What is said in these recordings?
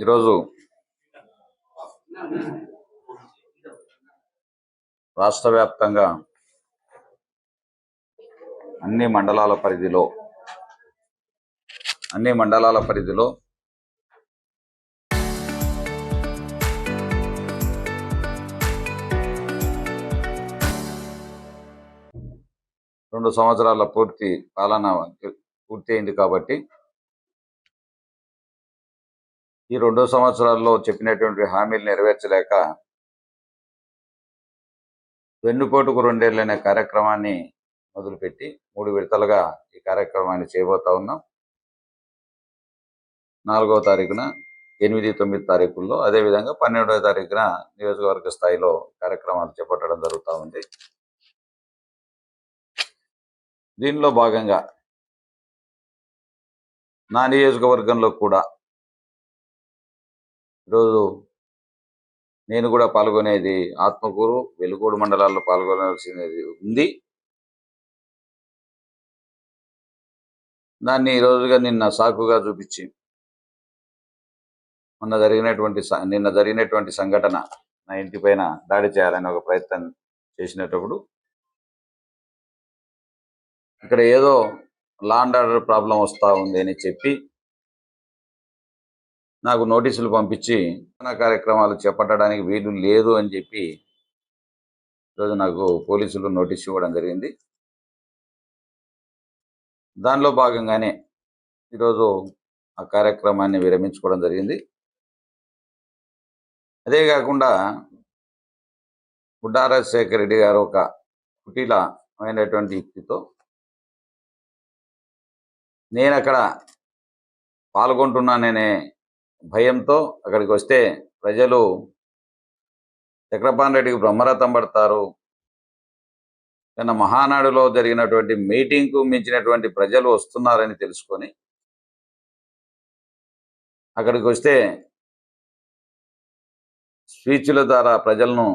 ఈరోజు రాష్ట్ర వ్యాప్తంగా అన్ని మండలాల పరిధిలో 2 సంవత్సరాల పూర్తి పాలన పూర్తయింది కాబట్టి ఈ 2 సంవత్సరాల్లో చెప్పినటువంటి హామీలు నెరవేర్చలేక వెన్నుపోటుకు 2 ఏళ్ళు అనే కార్యక్రమాన్ని మొదలుపెట్టి 3 విడతలుగా ఈ కార్యక్రమాన్ని చేయబోతా ఉన్నాం. 4వ తారీఖున 8, 9 తారీఖుల్లో, అదేవిధంగా 12వ తారీఖున నియోజకవర్గ స్థాయిలో కార్యక్రమాలు చేపట్టడం జరుగుతూ ఉంది. దీనిలో భాగంగా నా నియోజకవర్గంలో కూడా ఈరోజు నేను కూడా పాల్గొనేది ఆత్మకూరు, వెలుగోడు మండలాల్లో పాల్గొనాల్సినది ఉంది. దాన్ని ఈరోజుగా నిన్న సాకుగా చూపించి నిన్న జరిగినటువంటి సంఘటన, నా ఇంటి పైన దాడి చేయాలని ఒక ప్రయత్నం చేసినప్పుడు ఇక్కడ ఏదో లా అండ్ ఆర్డర్ ప్రాబ్లం వస్తూ ఉంది అని చెప్పి నాకు నోటీసులు పంపించి కార్యక్రమాలు చేపట్టడానికి వీలు లేదు అని చెప్పి ఈరోజు నాకు పోలీసులు నోటీసు ఇవ్వడం జరిగింది. దానిలో భాగంగానే ఈరోజు ఆ కార్యక్రమాన్ని విరమించుకోవడం జరిగింది. అదే కాకుండా బుడ్డా రాజశేఖర రెడ్డి గారు ఒక కుటిలమైనటువంటి యుక్తితో నేను అక్కడ పాల్గొంటున్నాననే భయంతో అక్కడికి వస్తే ప్రజలు చక్రపాణి రెడ్డికి బ్రహ్మరథం పడతారు, నిన్న మహానాడులో జరిగినటువంటి మీటింగ్కు మించినటువంటి ప్రజలు వస్తున్నారని తెలుసుకొని అక్కడికి వస్తే స్పీచ్ల ద్వారా ప్రజలను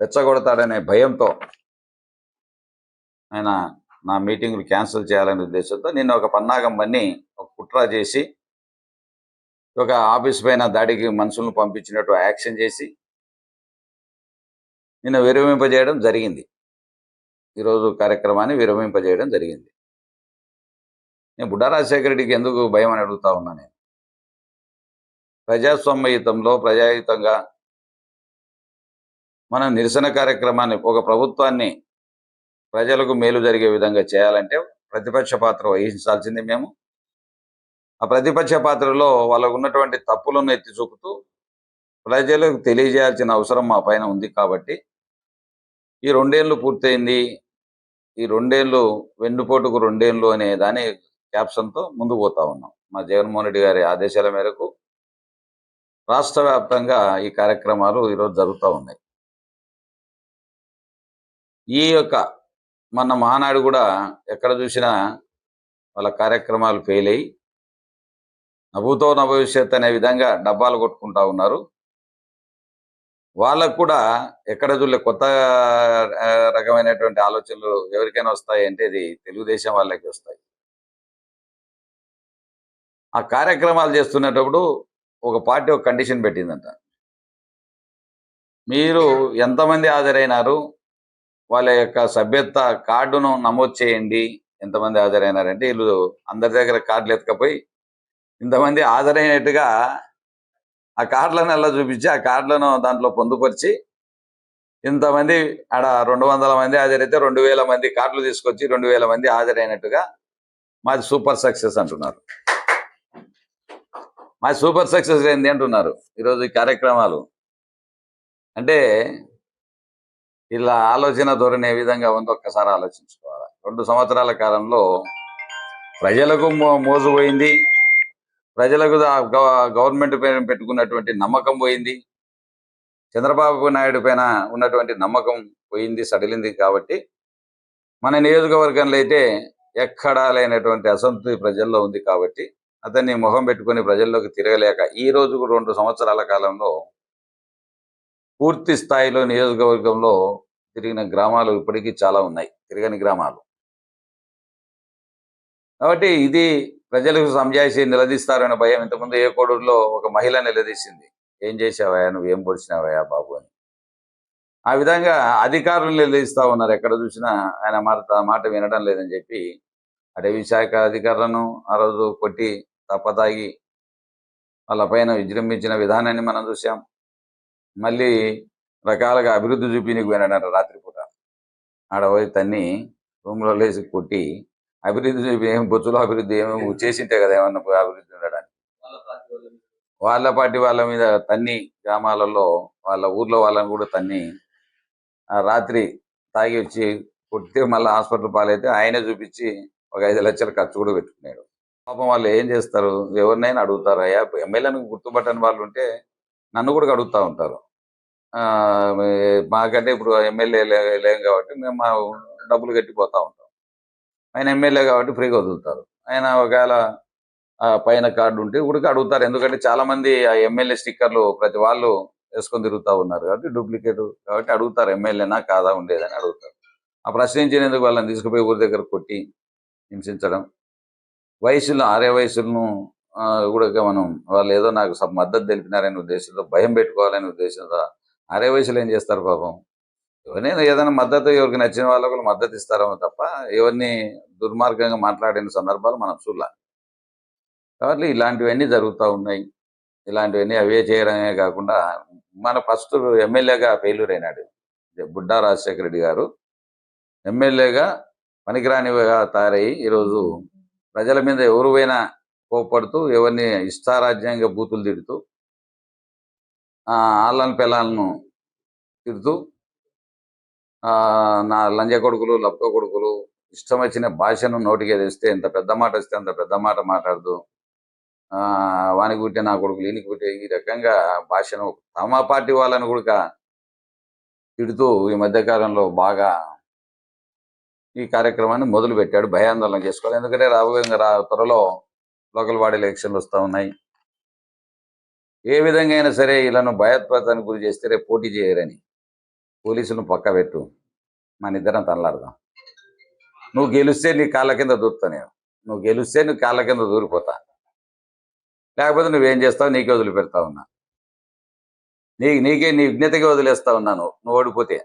రెచ్చగొడతాడనే భయంతో ఆయన నా మీటింగ్లు క్యాన్సిల్ చేయాలనే ఉద్దేశంతో నిన్న ఒక పన్నాగం పన్ని ఒక కుట్ర చేసి ఒక ఆఫీస్ పైన దాడికి మనుషులను పంపించినట్టు యాక్షన్ చేసి నిన్న విరమింపజేయడం జరిగింది. ఈరోజు కార్యక్రమాన్ని విరమింపజేయడం జరిగింది. నేను బుడ్డా రాజశేఖర రెడ్డికి ఎందుకు భయం అని అడుగుతా ఉన్నా. నేను ప్రజాస్వామ్యయుతంలో ప్రజాయుతంగా మనం నిరసన కార్యక్రమాన్ని, ఒక ప్రభుత్వాన్ని ప్రజలకు మేలు జరిగే విధంగా చేయాలంటే ప్రతిపక్ష పాత్ర వహించాల్సింది మేము. ఆ ప్రతిపక్ష పాత్రలో వాళ్ళకు ఉన్నటువంటి తప్పులను ఎత్తి చూపుతూ ప్రజలకు తెలియజేయాల్సిన అవసరం మా పైన ఉంది. కాబట్టి ఈ 2 ఏళ్ళు పూర్తయింది, ఈ 2 ఏళ్ళు వెన్నుపోటుకు 2 ఏళ్ళు అనే దాని క్యాప్షన్తో ముందుకు పోతా ఉన్నాం. మా జగన్మోహన్ రెడ్డి గారి ఆదేశాల మేరకు రాష్ట్ర వ్యాప్తంగా ఈ కార్యక్రమాలు ఈరోజు జరుగుతూ ఉన్నాయి. ఈ యొక్క మన మహానాడు కూడా ఎక్కడ చూసినా వాళ్ళ కార్యక్రమాలు ఫెయిల్ అయ్యి నభూతో నభవిష్యత్ అనే విధంగా డబ్బాలు కొట్టుకుంటా ఉన్నారు. వాళ్ళకు కూడా ఎక్కడ చూడలే కొత్త రకమైనటువంటి ఆలోచనలు ఎవరికైనా వస్తాయి అంటే ఇది తెలుగుదేశం వాళ్ళకి వస్తాయి. ఆ కార్యక్రమాలు చేస్తున్నప్పుడు ఒక పార్టీ ఒక కండిషన్ పెట్టిందంట, మీరు ఎంతమంది హాజరైనారు వాళ్ళ యొక్క సభ్యత్వ కార్డును నమోదు చేయండి. ఎంతమంది హాజరైనారంటే వీళ్ళు అందరి దగ్గర కార్డులు ఎత్తుకపోయి ఇంతమంది హాజరైనట్టుగా ఆ కార్డులను అలా చూపించి ఆ కార్డులను దాంట్లో పొందుపరిచి ఇంతమంది ఆడ 200 మంది హాజరైతే 2000 మంది కార్డులు తీసుకొచ్చి 2000 మంది హాజరైనట్టుగా మాది సూపర్ సక్సెస్ అంటున్నారు. మాది సూపర్ సక్సెస్ ఏంది అంటున్నారు. ఈరోజు ఈ కార్యక్రమాలు అంటే ఇలా ఆలోచన ధోరణి ఏ విధంగా ఉందో ఒక్కసారి ఆలోచించుకోవాలి. 2 సంవత్సరాల కాలంలో ప్రజలకు మోజు పోయింది, ప్రజలకు గవర్నమెంట్ పైన పెట్టుకున్నటువంటి నమ్మకం పోయింది, చంద్రబాబు నాయుడు పైన ఉన్నటువంటి నమ్మకం పోయింది, సడిలింది. కాబట్టి మన నియోజకవర్గంలో అయితే ఎక్కడా లేనటువంటి అసంతృప్తి ప్రజల్లో ఉంది. కాబట్టి అతన్ని మొహం పెట్టుకుని ప్రజల్లోకి తిరగలేక ఈ రోజు 2 సంవత్సరాల కాలంలో పూర్తి స్థాయిలో నియోజకవర్గంలో తిరిగిన గ్రామాలు ఇప్పటికీ చాలా ఉన్నాయి, తిరగని గ్రామాలు. కాబట్టి ఇది ప్రజలకు సంజాయిషి నిలదీస్తారనే భయం. ఇంతకుముందు ఏ కోడూరులో ఒక మహిళ నిలదీసింది, ఏం చేసావయ్యా, నువ్వేం పొడిచినావయ్యా బాబు అని. ఆ విధంగా అధికారులు నిలదీస్తా ఉన్నారు. ఎక్కడ చూసినా ఆయన మాట వినడం లేదని చెప్పి అటవీ శాఖ అధికారులను ఆ రోజు కొట్టి తప్పతాగి వాళ్ళ పైన విజృంభించిన విధానాన్ని మనం చూసాం. మళ్ళీ రకాలుగా అభివృద్ధి చూపినికి పోయినాడంట రాత్రిపూట. ఆడ పోయి తన్ని రూమ్లో లేసి కొట్టి అభివృద్ధి చూపి ఏం బొచ్చులో అభివృద్ధి ఏమో చేసింటే కదా ఏమన్నా అభివృద్ధి ఉండడానికి. వాళ్ళ పార్టీ వాళ్ళ మీద తన్ని గ్రామాలలో వాళ్ళ ఊర్లో వాళ్ళని కూడా తన్ని ఆ రాత్రి తాగి వచ్చి కొడితే మళ్ళీ హాస్పిటల్ పాలైతే ఆయనే చూపించి ఒక 5 లక్షలు ఖర్చు కూడా పెట్టుకున్నాడు. పాపం వాళ్ళు ఏం చేస్తారు, ఎవరినైనా అడుగుతారు. అయ్యా ఎమ్మెల్యేను గుర్తుపట్టని వాళ్ళు ఉంటే నన్ను కూడా అడుగుతూ ఉంటారు. మాకంటే ఇప్పుడు ఎమ్మెల్యే లేం కాబట్టి మేము మా డబ్బులు కట్టిపోతూ ఉంటాం. ఆయన ఎమ్మెల్యే కాబట్టి ఫ్రీగా వదులుతారు. ఆయన ఒకవేళ పైన కార్డు ఉంటే కూడా అడుగుతారు. ఎందుకంటే చాలా మంది ఆ ఎమ్మెల్యే స్టిక్కర్లు ప్రతి వాళ్ళు వేసుకొని తిరుగుతూ ఉన్నారు కాబట్టి డూప్లికేట్ కాబట్టి అడుగుతారు, ఎమ్మెల్యేనా కాదా ఉండేదని అడుగుతారు. ఆ ప్రశ్నించినందుకు వాళ్ళని తీసుకుపోయి ఊరి దగ్గర కొట్టి హింసించడం, వయసులో ఆరే వయసులను కూడా మనం వాళ్ళు ఏదో నాకు మద్దతు తెలిపినారనే ఉద్దేశంతో భయం పెట్టుకోవాలనే ఉద్దేశంతో ఆరే వయసులో ఏం చేస్తారు పాపం. ఎవరైనా ఏదైనా మద్దతు ఎవరికి నచ్చిన వాళ్ళకు మద్దతు ఇస్తారేమో తప్ప ఎవరిని దుర్మార్గంగా మాట్లాడిన సందర్భాలు మనం చూడాలి. కాబట్టి ఇలాంటివన్నీ జరుగుతూ ఉన్నాయి. ఇలాంటివన్నీ అవే చేయడమే కాకుండా మన ఫస్ట్ ఎమ్మెల్యేగా ఫెయిల్యూర్ అయినాడు బుడ్డా రాజశేఖర రెడ్డి గారు. ఎమ్మెల్యేగా పనికిరానిగా తయారయ్యి ఈరోజు ప్రజల మీద ఎవరు పోయినా కోప్పడుతూ ఎవరిని ఇష్టారాజ్యంగా బూతులు తిడుతూ ఆళ్ళను పిల్లలను తిడుతూ నా లంజ కొడుకులు లప్ప కొడుకులు ఇష్టం వచ్చిన భాషను నోటికి తెస్తే ఎంత పెద్ద మాట వస్తే అంత పెద్ద మాట మాట్లాడుతూ వానికి పుట్టే నా కొడుకులు ఈయనకి పుట్టే ఈ రకంగా భాషను తమ పార్టీ వాళ్ళని కూడా తిడుతూ ఈ మధ్యకాలంలో బాగా ఈ కార్యక్రమాన్ని మొదలు పెట్టాడు. భయాందోళన చేసుకోవాలి. ఎందుకంటే రాబోయే త్వరలో లోకల్ బాడీ ఎలక్షన్లు వస్తూ ఉన్నాయి. ఏ విధంగా అయినా సరే వీళ్ళను భయోత్పాతానికి గురి చేస్తే రేపు పోటీ చేయరని పోలీసులను పక్క పెట్టు, మన ఇద్దరం తనలాడదాం. నువ్వు గెలిస్తే నీ కాళ్ళ కింద దూరుతా, నువ్వు గెలిస్తే నీ కాళ్ళ కింద దూరిపోతా, లేకపోతే నువ్వేం చేస్తావు నీకే వదిలిపెడతా ఉన్నా, నీకే నీ విజ్ఞతగా వదిలేస్తా ఉన్నాను. నువ్వు ఓడిపోతే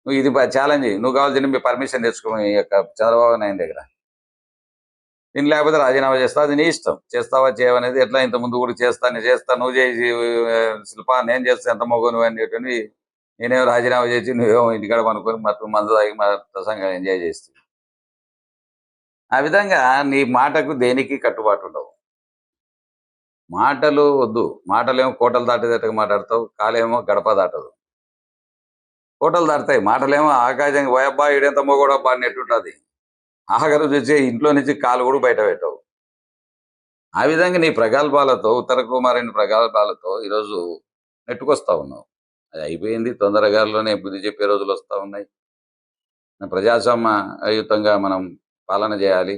నువ్వు ఇది ఛాలెంజ్, నువ్వు కావాల్సిన మీ పర్మిషన్ తెచ్చుకో ఈ యొక్క చంద్రబాబు నాయుడు దగ్గర. నేను లేకపోతే రాజీనామా చేస్తావు, అది నీ ఇష్టం. చేస్తావా చేయవనేది ఎట్లా ఇంత ముందు కూడా చేస్తా నువ్వు చేసి శిల్ప నేను చేస్తా ఎంత మొగ్గు నువ్వు అనేటువంటి నేనేమో రాజీనామా చేసి నువ్వేమో ఇంటికాడ పనుకొని మొత్తం మందు తాగి ప్రసంగా ఎంజాయ్ చేస్తుంది. ఆ విధంగా నీ మాటకు దేనికి కట్టుబాటు ఉండవు. మాటలు వద్దు, మాటలేమో కోటలు దాటేటట్టుగా మాట్లాడతావు, కాలేమో గడప దాటదు. కోటలు దాటుతాయి, మాటలేమో ఆకాశంగా పోయబ్బా ఈడెంత మొగోడబ్బా అన్నట్టుంటుంది. ఆఖరు చూసి ఇంట్లో నుంచి కాలు కూడా బయట పెట్టవు. ఆ విధంగా నీ ప్రగల్భాలతో ఉత్తర కుమారుని ప్రగల్భాలతో ఈరోజు నెట్టుకొస్తా ఉన్నావు. అది అయిపోయింది, తొందరగాలోనే బుద్ధి చెప్పే రోజులు వస్తూ ఉన్నాయి. ప్రజాస్వామ్యయుతంగా మనం పాలన చేయాలి,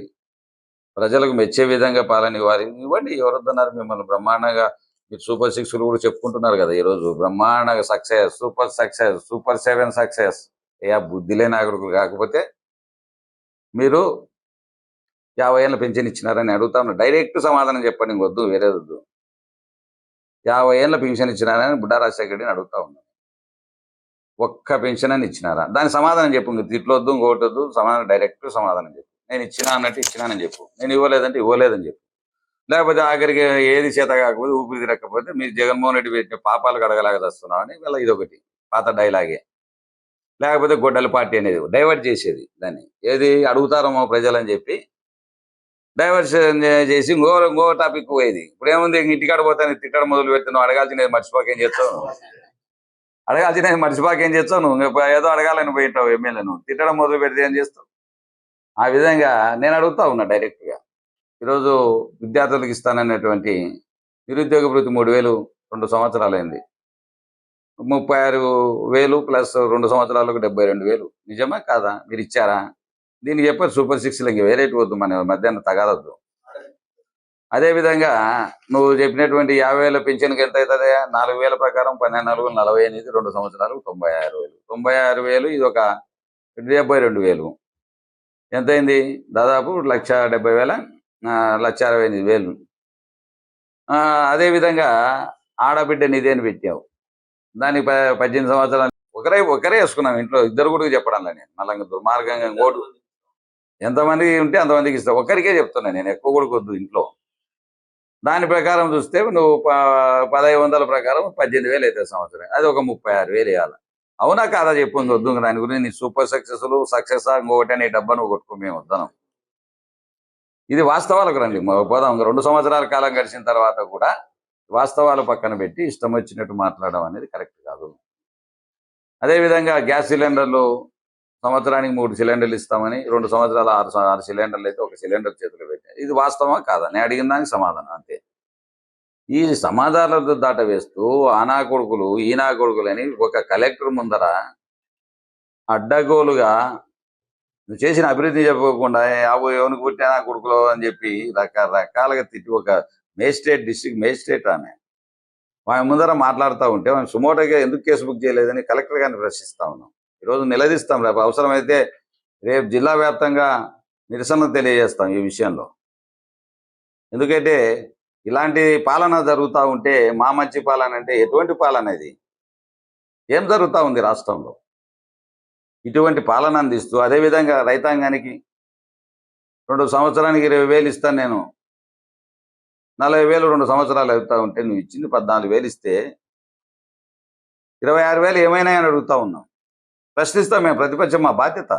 ప్రజలకు మెచ్చే విధంగా పాలన ఇవ్వండి. ఎవరొద్దన్నారు మిమ్మల్ని? బ్రహ్మాండంగా మీరు సూపర్ 6 కూడా చెప్పుకుంటున్నారు కదా ఈరోజు. బ్రహ్మాండంగా success, super success, super 7 success. బుద్ధిలే నాగరికులు కాకపోతే మీరు 50 ఏళ్ళ పెన్షన్ ఇచ్చినారని అడుగుతా ఉన్నా. డైరెక్ట్ సమాధానం చెప్పండి, ఇంకొద్దు వేరేది వద్దు. 50 ఏళ్ళ పెన్షన్ ఇచ్చినారని బుడ్డా రాజశేఖర రెడ్డిని అడుగుతా ఉన్నా. ఒక్క పెన్షన్ అని ఇచ్చినారా? దాని సమాధానం చెప్పు. తిట్లొద్దు, ఇంకోటొద్దు, సమాధానం డైరెక్ట్ సమాధానం చెప్పు. నేను ఇచ్చినా అన్నట్టు ఇచ్చినానని చెప్పు, నేను ఇవ్వలేదంటే ఇవ్వలేదని చెప్పు. లేకపోతే ఆఖరికి ఏది చేత కాకపోతే ఊపిరి తిరగకపోతే మీరు జగన్మోహన్ రెడ్డి పెట్టిన పాపాలు కడగలాగా తెస్తున్నామని వీళ్ళ ఇదొకటి పాత డైలాగే. లేకపోతే గొడ్డల పార్టీ అనేది డైవర్ట్ చేసేది దాన్ని. ఏది అడుగుతారమో ప్రజలని చెప్పి డైవర్షన్ చేసి ఇంకో టాపిక్ పోయేది. ఇప్పుడు ఏముంది, ఇంటికాడ పోతాను తిట్టడం మొదలు పెడుతున్నావు. అడగాల్సినది మర్చిపోకేం చేస్తావు, అడగాల్సినది మర్చిపోకేం చేస్తావు. నువ్వు ఏదో అడగాలని పోయింటావు ఎమ్మెల్యేను, తిట్టడం మొదలు పెడితే ఏం చేస్తావు? ఆ విధంగా నేను అడుగుతా ఉన్నా డైరెక్ట్గా. ఈరోజు విద్యార్థులకు ఇస్తానన్నటువంటి నిరుద్యోగ భృతి 3000 2 సంవత్సరాలైంది. 36,000 ప్లస్ 2 సంవత్సరాలకు 72,000. నిజమా కాదా? మీరు ఇచ్చారా? దీనికి చెప్పారు సూపర్ 6 ఇంక వేరేటి వద్దు, మన మధ్యాహ్నం తగాలొద్దు. అదేవిధంగా నువ్వు చెప్పినటువంటి 50,000 పెన్షన్కి ఎంత అవుతుంది? 4,000 ప్రకారం 12 48, 2 సంవత్సరాలకు 96,000. 96,000 ఇది ఒక 72,000 ఎంతైంది? దాదాపు 1,70,000 1,68,000. అదేవిధంగా ఆడబిడ్డ నిధి అని పెట్టావు. దానికి 18 సంవత్సరాలు ఒకరే వేసుకున్నాం ఇంట్లో, ఇద్దరు కూడా చెప్పడంలే నేను. మళ్ళీ దుర్మార్గంగా ఇంకోటి ఎంతమంది ఉంటే అంతమందికి ఇస్తావు, ఒక్కరికే చెప్తున్నా నేను, ఎక్కువ కూడా వద్దు ఇంట్లో. దాని ప్రకారం చూస్తే నువ్వు 1500 ప్రకారం 18,000 అవుతుంది సంవత్సరం, అది ఒక 36,000 వేయాలి. అవునా కాదా చెప్పు, వద్దు దాని గురించి. నీ సూపర్ సక్సెస్ ఇంకొకటి నీ డబ్బా నువ్వు కొట్టుకో, మేము వద్దాం. ఇది వాస్తవాలకు రండి, పోదాం. 2 సంవత్సరాల కాలం గడిచిన తర్వాత కూడా వాస్తవాలు పక్కన పెట్టి ఇష్టం వచ్చినట్టు మాట్లాడడం అనేది కరెక్ట్ కాదు. అదేవిధంగా గ్యాస్ సిలిండర్లు సంవత్సరానికి 3 సిలిండర్లు ఇస్తామని 2 సంవత్సరాలు 6 సిలిండర్లు అయితే ఒక సిలిండర్ చేతులు పెట్టారు. ఇది వాస్తవమా కాదా? నేను అడిగిన దానికి సమాధానం అంతే. ఈ సమాధానాలతో దాట వేస్తూ ఆనా కొడుకులు ఈనా కొడుకులు అని ఒక కలెక్టర్ ముందర అడ్డగోలుగా నువ్వు చేసిన అభివృద్ధి చెప్పకుండా ఎవరికి పుట్టినా కొడుకులు అని చెప్పి రకరకాలుగా తిట్టి, ఒక డిస్ట్రిక్ట్ మేజిస్ట్రేట్ ఆమె ముందర మాట్లాడుతూ ఉంటే మనం సుమోటోగా ఎందుకు కేసు బుక్ చేయలేదని కలెక్టర్ గారిని ప్రశ్నిస్తా ఉన్నాం. ఈరోజు నిలదీస్తాం, రేపు అవసరమైతే రేపు జిల్లా వ్యాప్తంగా నిరసన తెలియజేస్తాం ఈ విషయంలో. ఎందుకంటే ఇలాంటి పాలన జరుగుతూ ఉంటే, మా మంచి పాలన అంటే ఎటువంటి పాలన ఇది? ఏం జరుగుతూ ఉంది రాష్ట్రంలో? ఇటువంటి పాలన అందిస్తూ, అదేవిధంగా రైతాంగానికి 2 సంవత్సరానికి 20,000 ఇస్తాను నేను, 40,000 2 సంవత్సరాలు అవుతా ఉంటే నువ్వు ఇచ్చింది 14,000 ఇస్తే 26,000 ఏమైనా అని అడుగుతా ఉన్నాం. ప్రశ్నిస్తాం మేము, ప్రతిపక్షం, మా బాధ్యత.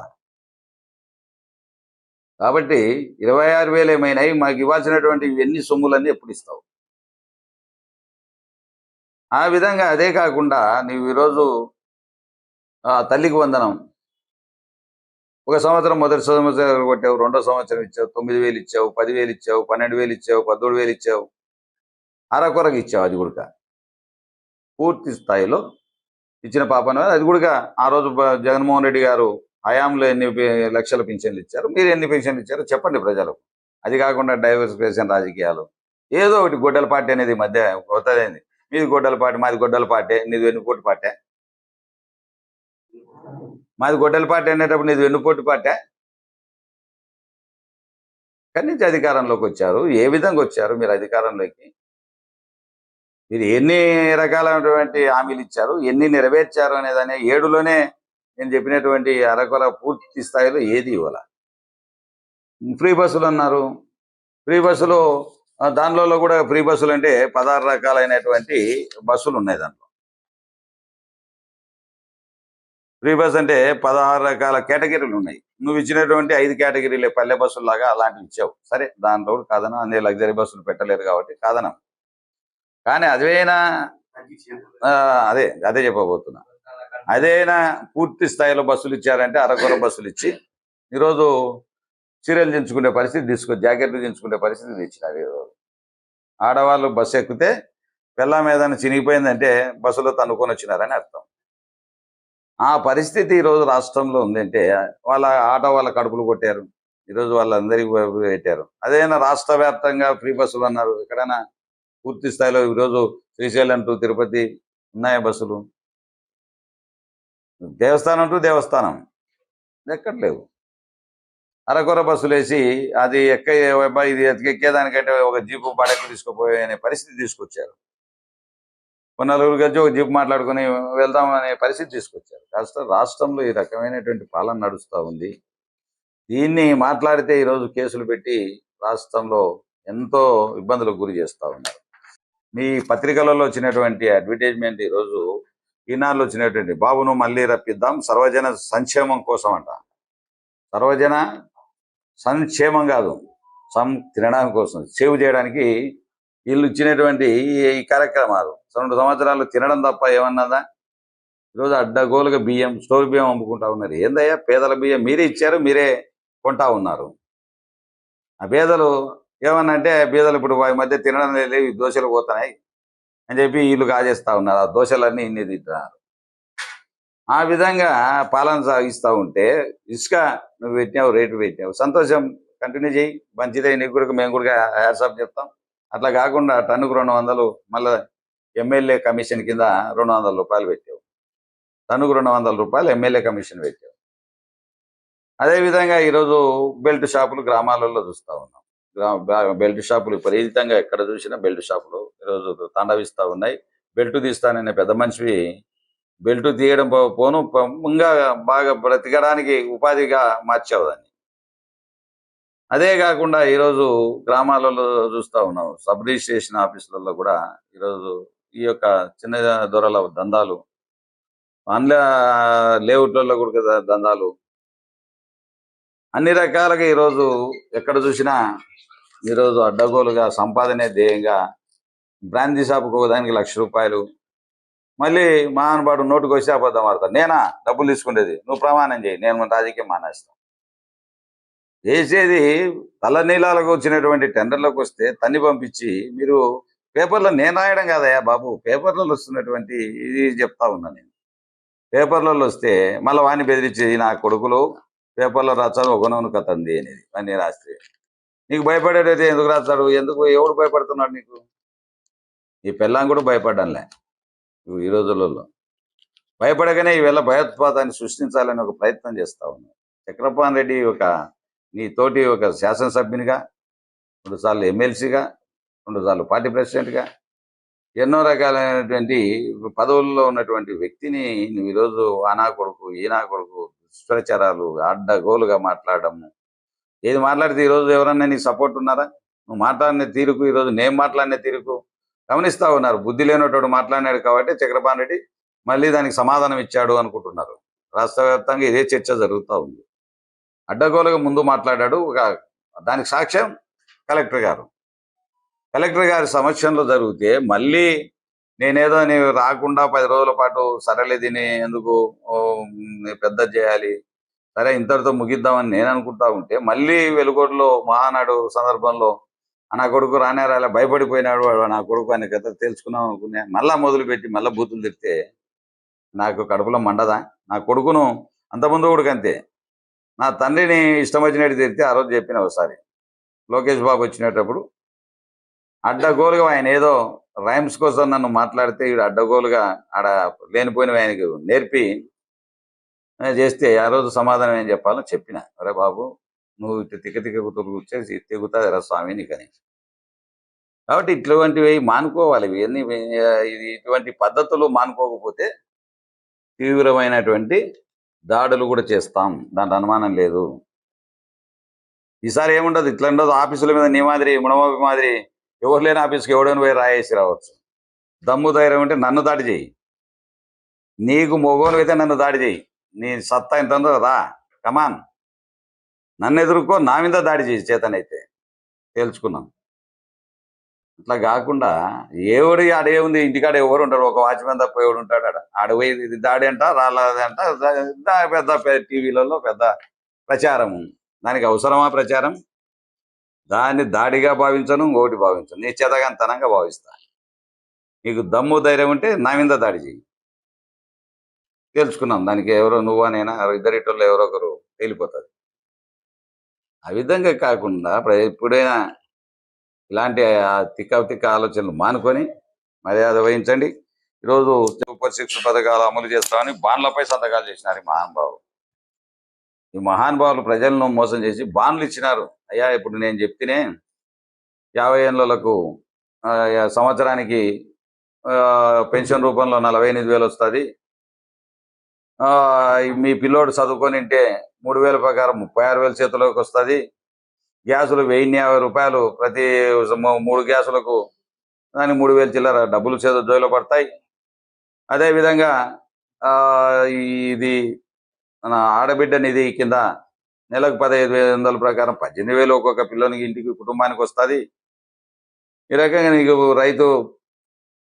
కాబట్టి 26,000 ఏమైనాయి, మాకు ఇవ్వాల్సినటువంటి ఎన్ని సొమ్ములన్నీ ఎప్పుడు ఇస్తావు? ఆ విధంగా. అదే కాకుండా నీవు ఈరోజు తల్లికి వందనం ఒక సంవత్సరం, మొదటి సంవత్సరం కొట్టావు, 2వ సంవత్సరం ఇచ్చావు, 9,000 ఇచ్చావు, 10,000 ఇచ్చావు, 12,000 ఇచ్చావు, 17,000 ఇచ్చావు, అరకొరకు ఇచ్చావు. అది కూడా పూర్తి స్థాయిలో ఇచ్చిన పాపన. అది కూడా ఆ రోజు జగన్మోహన్ రెడ్డి గారు హయాంలో ఎన్ని లక్షల పింఛన్లు ఇచ్చారు, మీరు ఎన్ని పింఛన్లు ఇచ్చారో చెప్పండి ప్రజలకు. అది కాకుండా డైవర్సిఫికేషన్ రాజకీయాలు, ఏదో ఒకటి గొడ్డల పార్టీ అనేది మధ్య కొత్తదైంది. మీది గొడ్డల పార్టీ, మాది గొడ్డల పార్టీ, నీది వెన్నుపోటు పార్టీ. మాది గొడ్డల పార్టీ అనేటప్పుడు నీది వెన్నుపోటు పార్టీ. కానీ నుంచి అధికారంలోకి వచ్చారు, ఏ విధంగా వచ్చారు మీరు అధికారంలోకి? మీరు ఎన్ని రకాలైనటువంటి హామీలు ఇచ్చారు, ఎన్ని నెరవేర్చారు అనేదాన్ని 7లోనే నేను చెప్పినటువంటి అరకొర పూర్తి స్థాయిలో ఏది ఇవ్వాల. ఫ్రీ బస్సులు అన్నారు, ఫ్రీ బస్సులు దానిలో కూడా ఫ్రీ బస్సులు అంటే 16 రకాలైనటువంటి బస్సులు ఉన్నాయి. దాంట్లో ఫ్రీ బస్ అంటే 16 రకాల కేటగిరీలు ఉన్నాయి. నువ్వు ఇచ్చినటువంటి 5 కేటగిరీలే పల్లె బస్సులు లాగా అలాంటివి ఇచ్చావు. సరే, దాంట్లో కూడా కాదనా, అన్ని లగ్జరీ బస్సులు పెట్టలేరు కాబట్టి కాదనం. కానీ అదేనా అదే చెప్పబోతున్నా. అదేనా పూర్తి స్థాయిలో బస్సులు ఇచ్చారంటే అరకొర బస్సులు ఇచ్చి ఈరోజు చీరలు దించుకునే పరిస్థితి జాకెట్లు దించుకునే పరిస్థితి తెచ్చినారు. ఆడవాళ్ళు బస్సు ఎక్కితే పిల్ల ఏదైనా చినిగిపోయిందంటే బస్సులో తన్నుకొని వచ్చినారని అర్థం. ఆ పరిస్థితి ఈరోజు రాష్ట్రంలో ఉందంటే ఆటో వాళ్ళ కడుపులు కొట్టారు, ఈరోజు వాళ్ళందరికీ పెట్టారు. అదేనా రాష్ట్ర వ్యాప్తంగా ఫ్రీ బస్సులు అన్నారు, ఎక్కడైనా పూర్తి స్థాయిలో ఈరోజు శ్రీశైలం టు తిరుపతి ఉన్నాయా బస్సులు? దేవస్థానం టు దేవస్థానం ఎక్కడ లేవు. అరకొర బస్సులు వేసి అది ఇది ఎక్కేదానికంటే ఒక జీపు బాడెక్కు తీసుకుపోయే అనే పరిస్థితి తీసుకొచ్చారు. నలుగురు కలిసి ఒక జీప్ మాట్లాడుకుని వెళ్దాం అనే పరిస్థితి తీసుకొచ్చారు. రాష్ట్రంలో ఈ రకమైనటువంటి పాలన నడుస్తూ ఉంది. దీన్ని మాట్లాడితే ఈరోజు కేసులు పెట్టి రాష్ట్రంలో ఎంతో ఇబ్బందులకు గురి చేస్తూ ఉన్నారు. మీ పత్రికలలో వచ్చినటువంటి అడ్వర్టైజ్మెంట్ ఈరోజు ఈనాడులో వచ్చినటువంటి బాబును మళ్ళీ రప్పిద్దాం సర్వజన సంక్షేమం కోసం అంట. సర్వజన సంక్షేమం కాదు, తినడం కోసం, సేవ్ చేయడానికి వీళ్ళు ఇచ్చినటువంటి ఈ కార్యక్రమాలు 2 సంవత్సరాలు తినడం తప్ప ఏమన్నదా? ఈరోజు అడ్డగోలుగా బియ్యం, స్టోర్ బియ్యం అమ్ముకుంటా ఉన్నారు. ఏందయ్యా, పేదల బియ్యం మీరే ఇచ్చారు, మీరే కొంటా ఉన్నారు. ఆ పేదలు ఏమన్నంటే, పేదలు ఇప్పుడు మధ్య తినడం లేదు, దోశలు పోతున్నాయి అని చెప్పి వీళ్ళు కాజేస్తా ఉన్నారు. ఆ దోశలన్నీ ఇన్ని తింటున్నారు. ఆ విధంగా పాలన సాగిస్తూ ఉంటే ఇసుక నువ్వు పెట్టినావు, రేటు పెట్టినావు, సంతోషం, కంటిన్యూ చేయి, మంచిదే. నీకు కూడా మేము కూడా హ్యాట్సాప్ చెప్తాం. అట్లా కాకుండా టన్నుకు 200, మళ్ళీ ఎమ్మెల్యే కమిషన్ కింద 200 రూపాయలు పెట్టావు. టన్నుకు 200 రూపాయలు ఎమ్మెల్యే కమిషన్ పెట్టావు. అదేవిధంగా ఈరోజు బెల్ట్ షాపులు గ్రామాలలో చూస్తూ ఉన్నాం. బెల్ట్ షాపులు విపరీతంగా ఎక్కడ చూసినా బెల్ట్ షాపులు ఈరోజు తాండవిస్తా ఉన్నాయి. బెల్ట్ తీస్తాననే పెద్ద మనిషివి బెల్ట్ తీయడం పోను ఇంకా బాగా బ్రతికడానికి ఉపాధిగా మార్చావు దాన్ని. అదే కాకుండా ఈరోజు గ్రామాలలో చూస్తా ఉన్నాం, సబ్ రిజిస్ట్రేషన్ ఆఫీసులలో కూడా ఈరోజు ఈ యొక్క చిన్న దొరల దందాలు, అందులో లేఅవుట్లలో కూడా దందాలు, అన్ని రకాలుగా ఈరోజు ఎక్కడ చూసినా ఈరోజు అడ్డగోలుగా సంపాదనే ధ్యేయంగా బ్రాందీ షాపుకు దానికి ₹1,00,000, మళ్ళీ మహానుభావుడు నోటుకు వచ్చి అబద్ధం ఆడతాడు. నేనా డబ్బులు తీసుకునేది, నువ్వు ప్రమాణం చేయి, నేను రాజకీయం మానేస్తాను. చేసేది తలనీలాలకు వచ్చినటువంటి టెండర్లకు వస్తే తన్ని పంపించి మీరు పేపర్లో, నేను రాయడం కాదయ్యా బాబు, పేపర్లలో వస్తున్నటువంటి ఇది చెప్తా ఉన్నా నేను. పేపర్లలో వస్తే మళ్ళీ వాడిని బెదిరించి నా కొడుకులు పేపర్లో రాస్తాను ఒకనొక కథంది అనేది అన్నీ రాస్తే, నీకు భయపడేటైతే ఎందుకు రాస్తాడు? ఎందుకు, ఎవడు భయపడుతున్నాడు నీకు? ఈ పెళ్ళాం కూడా భయపడ్డానులే ఈ రోజులలో. భయపడగానే ఈవేళ భయోత్పాతాన్ని సృష్టించాలని ఒక ప్రయత్నం చేస్తా ఉన్నాను. చక్రపాణి రెడ్డి నీ తోటి ఒక శాసనసభ్యునిగా, 2 సార్లు ఎమ్మెల్సీగా, 2 సార్లు పార్టీ ప్రెసిడెంట్గా, ఎన్నో రకాలైనటువంటి పదవుల్లో ఉన్నటువంటి వ్యక్తిని నువ్వు ఈరోజు ఆనా కొడుకు ఈనా కొడుకు దుష్ప్రచారాలు అడ్డగోలుగా మాట్లాడము. ఏది మాట్లాడితే ఈరోజు ఎవరన్నా నీకు సపోర్ట్ ఉన్నారా? నువ్వు మాట్లాడిన తీరుకు, ఈరోజు నేను మాట్లాడిన తీరుకు గమనిస్తా ఉన్నారు. బుద్ధి లేనటువంటి మాట్లాడినాడు కాబట్టి చక్రపాణి రెడ్డి మళ్ళీ దానికి సమాధానం ఇచ్చాడు అనుకుంటున్నారు. రాష్ట్ర వ్యాప్తంగా ఇదే చర్చ జరుగుతూ ఉంది. అడ్డగోలుగా ముందు మాట్లాడాడు. దానికి సాక్ష్యం కలెక్టర్ గారు. కలెక్టర్ గారి సమక్షంలో జరిగితే మళ్ళీ నేనేదో నీవు రాకుండా 10 రోజుల పాటు సరేలే దీన్ని ఎందుకు పెద్ద చేయాలి, సరే ఇంతటితో ముగిద్దామని నేను అనుకుంటా ఉంటే, మళ్ళీ వెలుగోడులో మహానాడు సందర్భంలో నా కొడుకు రాలే భయపడిపోయినాడు వాడు నా కొడుకు అనే కథ తెలుసుకున్నాం అనుకున్నా. మళ్ళా మొదలుపెట్టి మళ్ళీ బూతులు తిడితే నాకు కడుపులో మండదా? నా కొడుకును అంతకుముందు కూడా అంతే, నా తండ్రిని ఇష్టం వచ్చినట్టు తిరిగితే ఆ రోజు చెప్పిన ఒకసారి లోకేష్ బాబు వచ్చినప్పుడు అడ్డగోలుగా ఆయన ఏదో రైమ్స్ కోసం నన్ను మాట్లాడితే ఈడు అడ్డగోలుగా ఆడ లేనిపోయినవి ఆయనకు నేర్పి చేస్తే ఆ రోజు సమాధానం ఏం చెప్పాలో చెప్పిన, అరే బాబు నువ్వు ఇటు తిక్క కూర్చొని తిరుగుతుంది రా స్వామి నీకని. కాబట్టి ఇటువంటివి మానుకోవాలి. ఇవన్నీ ఇటువంటి పద్ధతులు మానుకోకపోతే తీవ్రమైనటువంటి దాడులు కూడా చేస్తాం, దాంట్లో అనుమానం లేదు. ఈసారి ఏముండదు, ఇట్లా ఉండదు. ఆఫీసుల మీద నీ మాదిరి మునమోపి మాదిరి ఎవరు లేని ఆఫీస్కి ఎవడని పోయి రాయేసి రావచ్చు. దమ్ము ధైర్యం ఉంటే నన్ను దాడి చేయి, నీకు మొగోలు అయితే నన్ను దాడి చేయి, నీ సత్తా ఎంత ఉందో రా, కమాన్ నన్ను ఎదుర్కో, నా మీద దాడి చేయి చేతనైతే, తేల్చుకున్నాం. అట్లా కాకుండా ఎవడు ఆడే ఉంది, ఇంటికాడ ఎవరు ఉంటాడు, ఒక వాచ్మెన్ తప్ప ఎవడు ఉంటాడు ఆడ, ఆడపోయి ఇది దాడి అంట రాలేదంట, పెద్ద టీవీలలో పెద్ద ప్రచారము. దానికి అవసరమా ప్రచారం? దాన్ని దాడిగా భావించను, ఇంకోటి భావించను, నీ చేతగాంతనంగా భావిస్తా. నీకు దమ్ము ధైర్యం ఉంటే నా మీద దాడి చేయి, తెలుసుకున్నాం. దానికి ఎవరో నువ్వా నేనా, ఇద్దరిటోళ్ళు ఎవరో ఒకరు తేలిపోతుంది. ఆ విధంగా కాకుండా ఎప్పుడైనా ఇలాంటి తిక్క ఆలోచనలు మానుకొని మర్యాద వహించండి. ఈరోజు సూపర్ 6 పథకాలు అమలు చేస్తామని బాండ్లపై సంతకాలు చేసినారు ఈ మహానుభావులు. ఈ మహానుభావులు ప్రజలను మోసం చేసి బాండ్లు ఇచ్చినారు. అయ్యా ఇప్పుడు నేను చెప్తేనే 50 ఏళ్ళకు సంవత్సరానికి పెన్షన్ రూపంలో 48,000 వస్తుంది, మీ పిల్లోడు చదువుకొని ఉంటే 3,000 ప్రకారం 36,000 చేతిలోకి వస్తుంది, గ్యాసులు ₹1,050 ప్రతి 3 గ్యాసులకు, దానికి 3,000 చిల్లర డబ్బులు జోలో పడతాయి. అదేవిధంగా ఇది మన ఆడబిడ్డ నిధి కింద నెలకు 15,500 ప్రకారం 18,000 ఒక్కొక్క పిల్లలకి ఇంటికి కుటుంబానికి వస్తుంది. ఈ రకంగా నీకు రైతు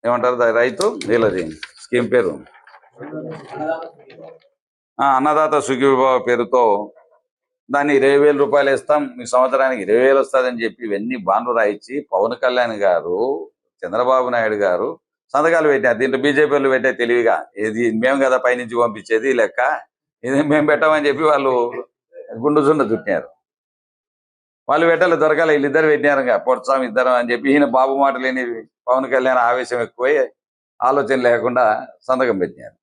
ఏమంటారు, రైతు వీళ్ళది స్కీమ్ పేరు అన్నదాత సుఖీభావ పేరుతో దాన్ని 20,000 రూపాయలు ఇస్తాం, మీ సంవత్సరానికి 20,000 వస్తుందని చెప్పి ఇవన్నీ బాండ్లు రాయించి పవన్ కళ్యాణ్ గారు, చంద్రబాబు నాయుడు గారు సంతకాలు పెట్టారు. దీంట్లో బీజేపీలు పెట్టే తెలివిగా, ఇది మేము కదా పైనుంచి పంపించేది లెక్క, ఇది మేము పెట్టామని చెప్పి వాళ్ళు గుండు జుండ చుట్టారు. వాళ్ళు పెట్టాలి దొరకాలి, వీళ్ళిద్దరు పెట్టినారుగా పొట్సాం ఇద్దరం అని చెప్పి, ఈయన బాబు మాట లేని పవన్ కళ్యాణ్ ఆవేశం ఎక్కువై ఆలోచన లేకుండా సంతకం పెట్టినారు.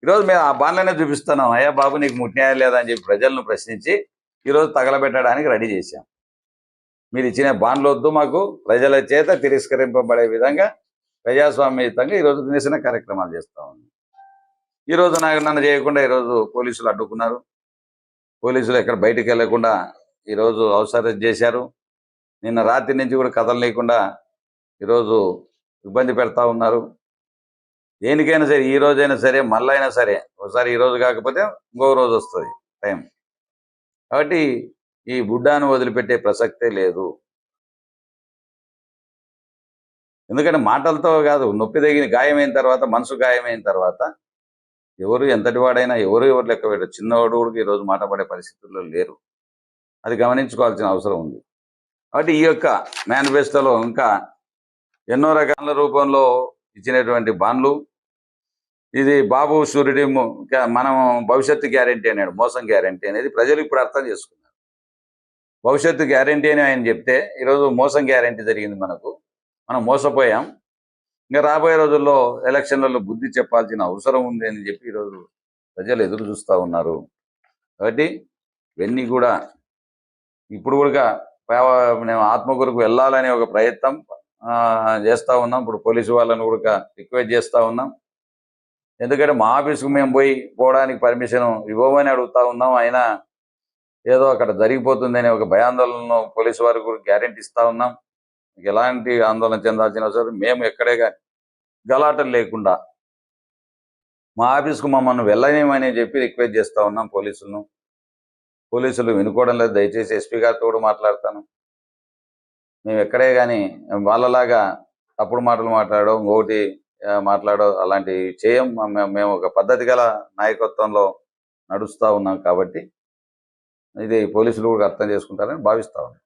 ఈరోజు మేము ఆ బాండ్లనే చూపిస్తున్నాం, అయ్యా బాబు నీకు ముట్టినాయా లేదా అని చెప్పి ప్రజలను ప్రశ్నించి ఈరోజు తగలబెట్టడానికి రెడీ చేశాం. మీరు ఇచ్చిన బాండ్లు వద్దు, మాకు ప్రజల చేత తిరస్కరింపబడే విధంగా ప్రజాస్వామ్యయుతంగా ఈరోజు నిరసన కార్యక్రమాలు చేస్తా ఉన్నాం. ఈరోజు నన్ను చేయకుండా ఈరోజు పోలీసులు అడ్డుకున్నారు. పోలీసులు ఎక్కడ బయటికి వెళ్లకుండా ఈరోజు అవసరం చేశారు. నిన్న రాత్రి నుంచి కూడా కథలు లేకుండా ఈరోజు ఇబ్బంది పెడతా ఉన్నారు. దేనికైనా సరే, ఈ రోజైనా సరే, మళ్ళీ అయినా సరే, ఒకసారి ఈ రోజు కాకపోతే ఇంకో రోజు వస్తుంది టైం. కాబట్టి ఈ బుడ్డాను వదిలిపెట్టే ప్రసక్తే లేదు. ఎందుకంటే మాటలతో కాదు, నొప్పి తగిన గాయమైన తర్వాత, మనసు గాయమైన తర్వాత ఎవరు ఎంతటి వాడైనా ఎవరు లెక్క పెట్టరు. చిన్నవాడు కూడా ఈరోజు మాట పడే పరిస్థితుల్లో లేరు. అది గమనించుకోవాల్సిన అవసరం ఉంది. కాబట్టి ఈ యొక్క మేనిఫెస్టోలో ఇంకా ఎన్నో రకాల రూపంలో ఇచ్చినటువంటి బాండ్లు, ఇది బాబు షూరిటీ, మనం భవిష్యత్తు గ్యారంటీ అన్నాడు, మోసం గ్యారంటీ అనేది ప్రజలు ఇప్పుడు అర్థం చేసుకున్నారు. భవిష్యత్తు గ్యారంటీ అని ఆయన చెప్తే ఈరోజు మోసం గ్యారంటీ జరిగింది. మనం మోసపోయాం. ఇంకా రాబోయే రోజుల్లో ఎలక్షన్లలో బుద్ధి చెప్పాల్సిన అవసరం ఉంది అని చెప్పి ఈరోజు ప్రజలు ఎదురు చూస్తూ ఉన్నారు. కాబట్టి ఇవన్నీ కూడా ఇప్పుడు కూడా మేము ఆత్మకూరుకు వెళ్ళాలనే ఒక ప్రయత్నం చేస్తూ ఉన్నాం. ఇప్పుడు పోలీసు వాళ్ళని కూడా రిక్వెస్ట్ చేస్తూ ఉన్నాం. ఎందుకంటే మా ఆఫీస్కు మేము పోవడానికి పర్మిషన్ ఇవ్వమని అడుగుతా ఉన్నాం. అయినా ఏదో అక్కడ జరిగిపోతుందనే ఒక భయాందోళనను పోలీసు వారికి కూడా గ్యారెంటీ ఇస్తా ఉన్నాం. ఎలాంటి ఆందోళన చెందాల్సిన అవసరం, మేము ఎక్కడే గలాటలు లేకుండా మా ఆఫీస్కు మమ్మల్ని వెళ్ళనేమని చెప్పి రిక్వెస్ట్ చేస్తూ ఉన్నాం పోలీసులను. పోలీసులు వినుకోవడం లేదు. దయచేసి ఎస్పీ గారితో కూడా మాట్లాడతాను. మేము ఎక్కడే కానీ వాళ్ళలాగా తప్పుడు మాటలు మాట్లాడడం, ఇంకొకటి మాట్లాడడం అలాంటివి చేయం. మేము ఒక పద్ధతి గల నాయకత్వంలో నడుస్తూ ఉన్నాం. కాబట్టి ఇది పోలీసులు కూడా అర్థం చేసుకుంటారని భావిస్తా ఉన్నాం.